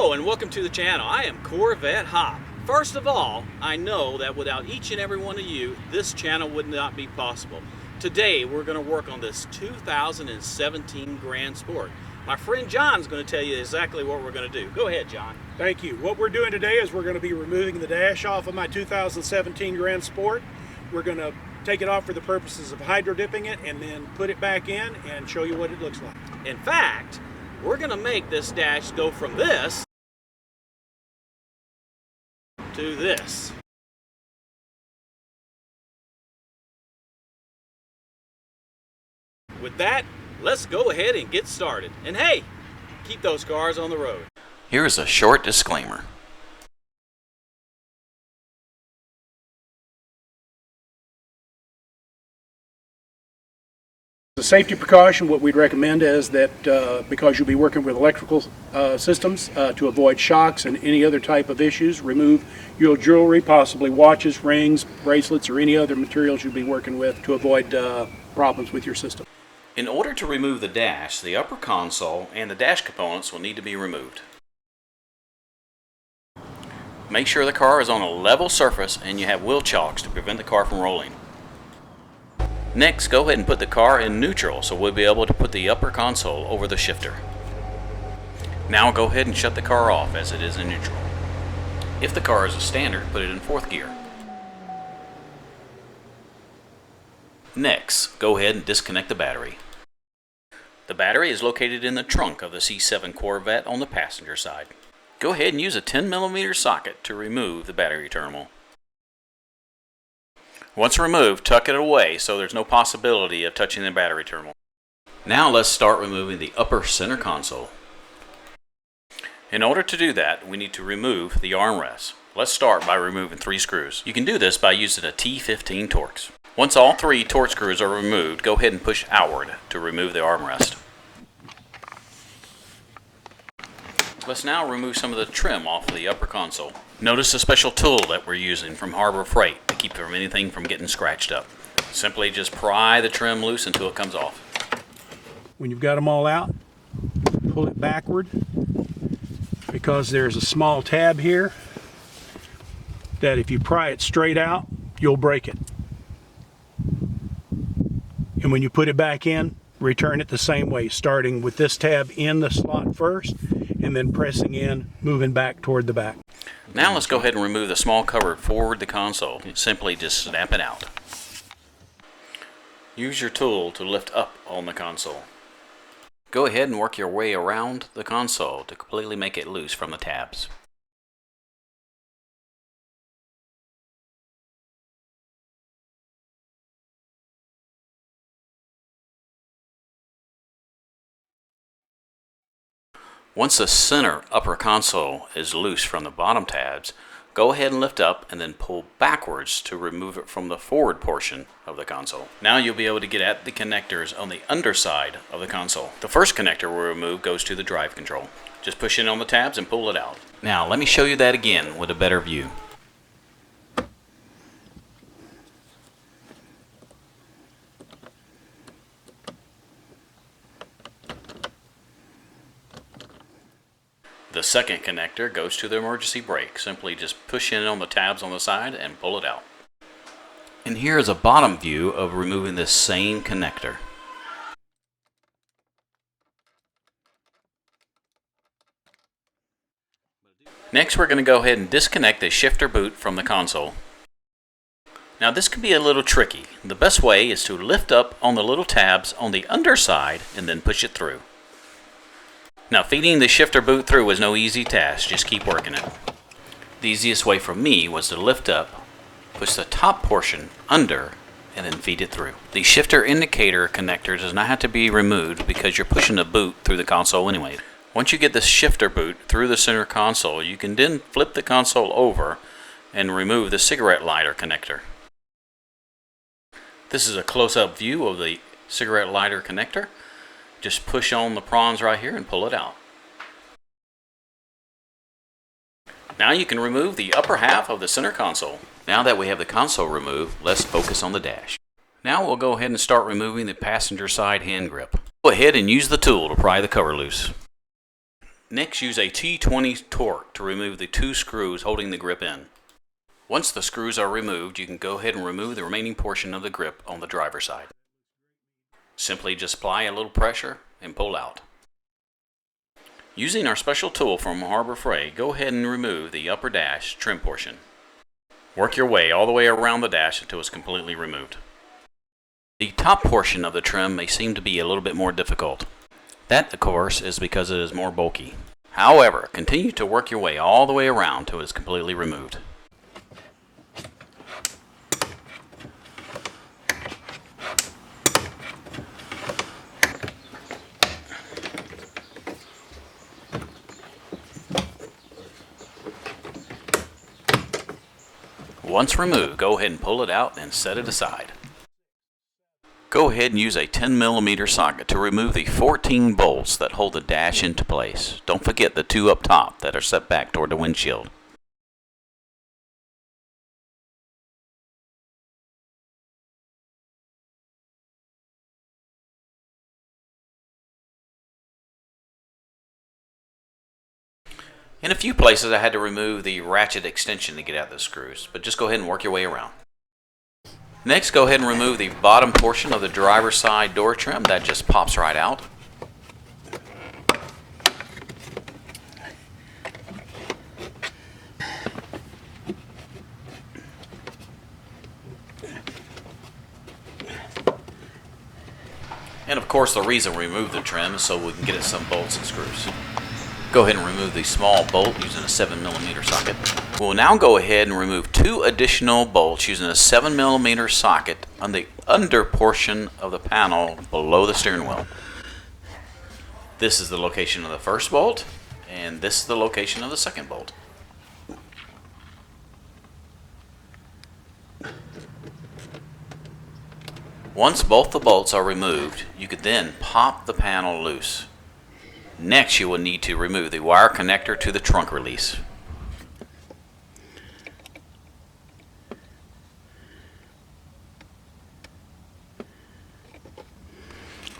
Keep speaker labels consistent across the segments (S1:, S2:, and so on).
S1: Hello and welcome to the channel. I am Corvette Hop. First of all, I know that without each and every one of you, this channel would not be possible. Today we're going to work on this 2017 Grand Sport. My friend John's going to tell you exactly what we're going to do. Go ahead, John.
S2: Thank you. What we're doing today is we're going to be removing the dash off of my 2017 Grand Sport. We're going to take it off for the purposes of hydro dipping it and then put it back in and show you what it looks like.
S1: In fact, we're going to make this dash go from this to this. With that, let's go ahead and get started. And hey, keep those cars on the road.
S3: Here's a short disclaimer.
S2: As a safety precaution, what we'd recommend is that because you'll be working with electrical systems, to avoid shocks and any other type of issues, remove your jewelry, possibly watches, rings, bracelets, or any other materials you'll be working with to avoid problems with your system.
S3: In order to remove the dash, the upper console and the dash components will need to be removed. Make sure the car is on a level surface and you have wheel chocks to prevent the car from rolling. Next, go ahead and put the car in neutral so we'll be able to put the upper console over the shifter. Now go ahead and shut the car off as it is in neutral. If the car is a standard, put it in 4th gear. Next, go ahead and disconnect the battery. The battery is located in the trunk of the C7 Corvette on the passenger side. Go ahead and use a 10mm socket to remove the battery terminal. Once removed, tuck it away so there's no possibility of touching the battery terminal. Now let's start removing the upper center console. In order to do that, we need to remove the armrest. Let's start by removing 3 screws. You can do this by using a T15 Torx. Once all 3 Torx screws are removed, go ahead and push outward to remove the armrest. Let's now remove some of the trim off of the upper console. Notice the special tool that we're using from Harbor Freight to keep anything from getting scratched up. Simply just pry the trim loose until it comes off.
S2: When you've got them all out, pull it backward because there's a small tab here that if you pry it straight out, you'll break it. And when you put it back in, return it the same way, starting with this tab in the slot first and then pressing in, moving back toward the back.
S3: Now let's go ahead and remove the small cover forward the console. Simply just snap it out. Use your tool to lift up on the console. Go ahead and work your way around the console to completely make it loose from the tabs. Once the center upper console is loose from the bottom tabs, go ahead and lift up and then pull backwards to remove it from the forward portion of the console. Now you'll be able to get at the connectors on the underside of the console. The first connector we'll remove goes to the drive control. Just push in on the tabs and pull it out. Now let me show you that again with a better view. The second connector goes to the emergency brake. Simply just push in on the tabs on the side and pull it out. And here is a bottom view of removing this same connector. Next, we're going to go ahead and disconnect the shifter boot from the console. Now this can be a little tricky. The best way is to lift up on the little tabs on the underside and then push it through. Now feeding the shifter boot through was no easy task, just keep working it. The easiest way for me was to lift up, push the top portion under, and then feed it through. The shifter indicator connector does not have to be removed because you're pushing the boot through the console anyway. Once you get the shifter boot through the center console, you can then flip the console over and remove the cigarette lighter connector. This is a close-up view of the cigarette lighter connector. Just push on the prongs right here and pull it out. Now you can remove the upper half of the center console. Now that we have the console removed, let's focus on the dash. Now we'll go ahead and start removing the passenger side hand grip. Go ahead and use the tool to pry the cover loose. Next, use a T20 torque to remove the 2 screws holding the grip in. Once the screws are removed, you can go ahead and remove the remaining portion of the grip on the driver's side. Simply just apply a little pressure and pull out. Using our special tool from Harbor Freight, go ahead and remove the upper dash trim portion. Work your way all the way around the dash until it's completely removed. The top portion of the trim may seem to be a little bit more difficult. That, of course, is because it is more bulky. However, continue to work your way all the way around until it is completely removed. Once removed, go ahead and pull it out and set it aside. Go ahead and use a 10mm socket to remove the 14 bolts that hold the dash into place. Don't forget the 2 up top that are set back toward the windshield. In a few places I had to remove the ratchet extension to get out the screws, but just go ahead and work your way around. Next, go ahead and remove the bottom portion of the driver's side door trim. That just pops right out. And of course, the reason we remove the trim is so we can get at some bolts and screws. Go ahead and remove the small bolt using a 7mm socket. We'll now go ahead and remove 2 additional bolts using a 7mm socket on the under portion of the panel below the steering wheel. This is the location of the first bolt, and this is the location of the second bolt. Once both the bolts are removed, you could then pop the panel loose. Next, you will need to remove the wire connector to the trunk release.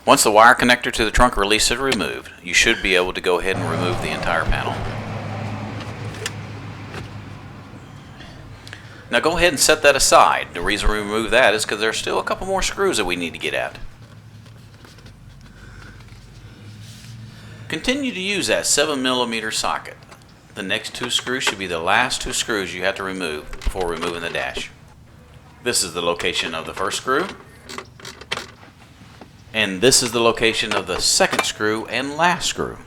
S3: Once the wire connector to the trunk release is removed, you should be able to go ahead and remove the entire panel. Now go ahead and set that aside. The reason we remove that is because there's still a couple more screws that we need to get at. Continue to use that 7mm socket. The next 2 screws should be the last 2 screws you have to remove before removing the dash. This is the location of the first screw. And this is the location of the second screw and last screw.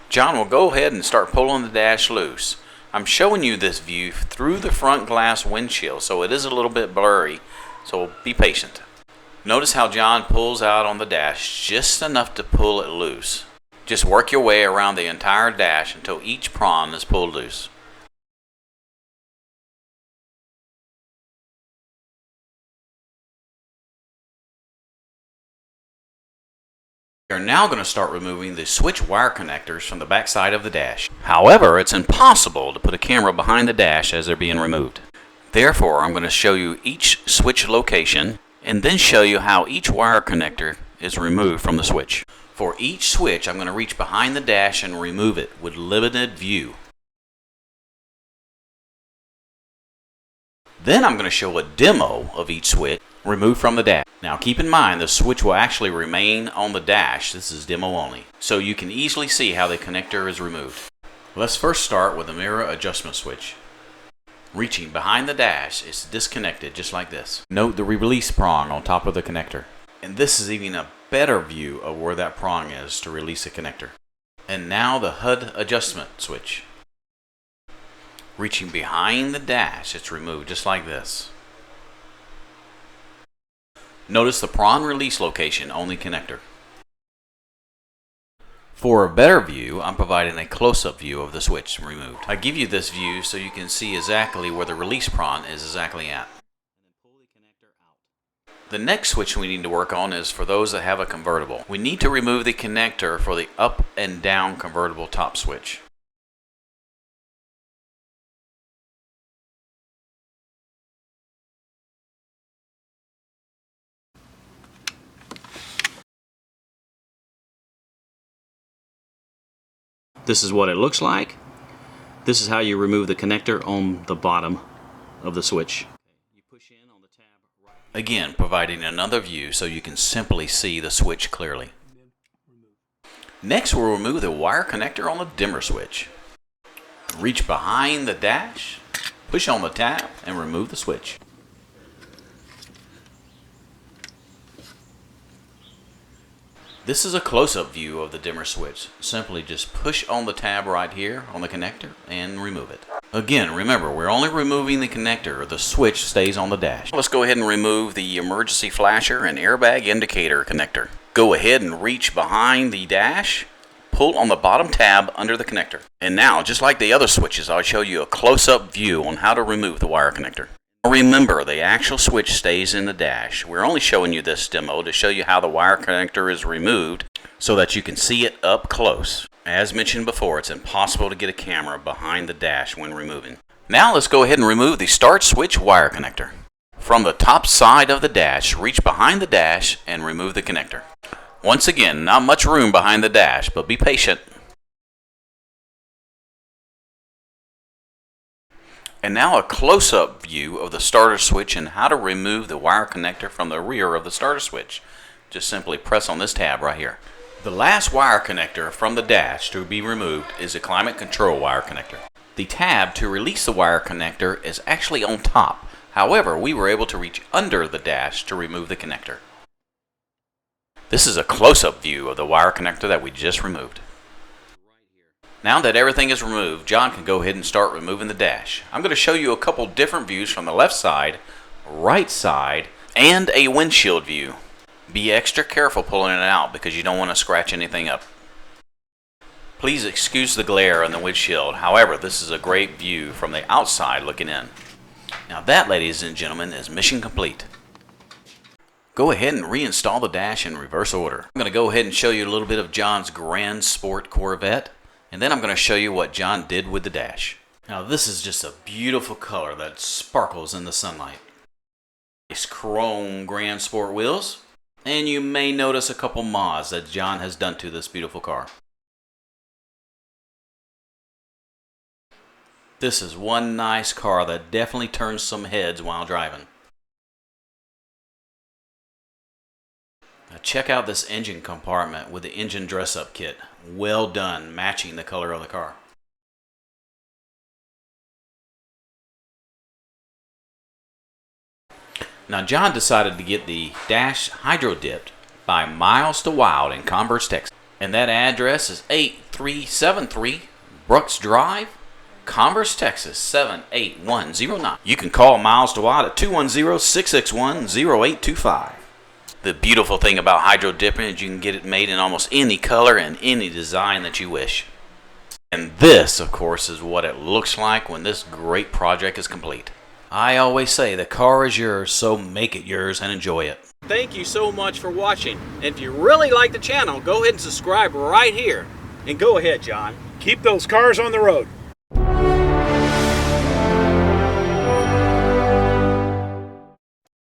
S3: John will go ahead and start pulling the dash loose. I'm showing you this view through the front glass windshield, so it is a little bit blurry. So be patient. Notice how John pulls out on the dash just enough to pull it loose. Just work your way around the entire dash until each prong is pulled loose. We are now going to start removing the switch wire connectors from the back side of the dash. However, it's impossible to put a camera behind the dash as they're being removed. Therefore, I'm going to show you each switch location and then show you how each wire connector is removed from the switch. For each switch, I'm going to reach behind the dash and remove it with limited view. Then I'm going to show a demo of each switch removed from the dash. Now keep in mind the switch will actually remain on the dash. This is demo only. So you can easily see how the connector is removed. Let's first start with the mirror adjustment switch. Reaching behind the dash is disconnected just like this. Note the release prong on top of the connector. And this is even a better view of where that prong is to release the connector. And now the HUD adjustment switch. Reaching behind the dash, it's removed just like this. Notice the prong release location on the connector. For a better view, I'm providing a close-up view of the switch removed. I give you this view so you can see exactly where the release prong is exactly at. The next switch we need to work on is for those that have a convertible. We need to remove the connector for the up and down convertible top switch.
S1: This is what it looks like. This is how you remove the connector on the bottom of the switch.
S3: Again, providing another view so you can simply see the switch clearly. Next, we'll remove the wire connector on the dimmer switch. Reach behind the dash, push on the tab, and remove the switch. This is a close-up view of the dimmer switch. Simply just push on the tab right here on the connector and remove it. Again, remember, we're only removing the connector. The switch stays on the dash. Let's go ahead and remove the emergency flasher and airbag indicator connector. Go ahead and reach behind the dash, pull on the bottom tab under the connector. And now, just like the other switches, I'll show you a close-up view on how to remove the wire connector. Remember, the actual switch stays in the dash. We're only showing you this demo to show you how the wire connector is removed so that you can see it up close. As mentioned before, it's impossible to get a camera behind the dash when removing. Now let's go ahead and remove the start switch wire connector. From the top side of the dash, reach behind the dash and remove the connector. Once again, not much room behind the dash, but be patient. And now a close-up view of the starter switch and how to remove the wire connector from the rear of the starter switch. Just simply press on this tab right here. The last wire connector from the dash to be removed is a climate control wire connector. The tab to release the wire connector is actually on top. However, we were able to reach under the dash to remove the connector. This is a close-up view of the wire connector that we just removed. Now that everything is removed, John can go ahead and start removing the dash. I'm going to show you a couple different views from the left side, right side, and a windshield view. Be extra careful pulling it out because you don't want to scratch anything up. Please excuse the glare on the windshield. However, this is a great view from the outside looking in. Now that, ladies and gentlemen, is mission complete. Go ahead and reinstall the dash in reverse order. I'm going to go ahead and show you a little bit of John's Grand Sport Corvette. And then I'm going to show you what John did with the dash. Now this is just a beautiful color that sparkles in the sunlight. Nice chrome Grand Sport wheels. And you may notice a couple mods that John has done to this beautiful car. This is one nice car that definitely turns some heads while driving. Now check out this engine compartment with the engine dress-up kit. Well done, matching the color of the car. Now John decided to get the dash hydro-dipped by Miles to Wild in Converse, Texas. And that address is 8373 Brooks Drive, Converse, Texas 78109. You can call Miles to Wild at 210-661-0825. The beautiful thing about hydro dipping is you can get it made in almost any color and any design that you wish. And this, of course, is what it looks like when this great project is complete. I always say the car is yours, so make it yours and enjoy it.
S1: Thank you so much for watching. And if you really like the channel, go ahead and subscribe right here. And go ahead, John.
S2: Keep those cars on the road.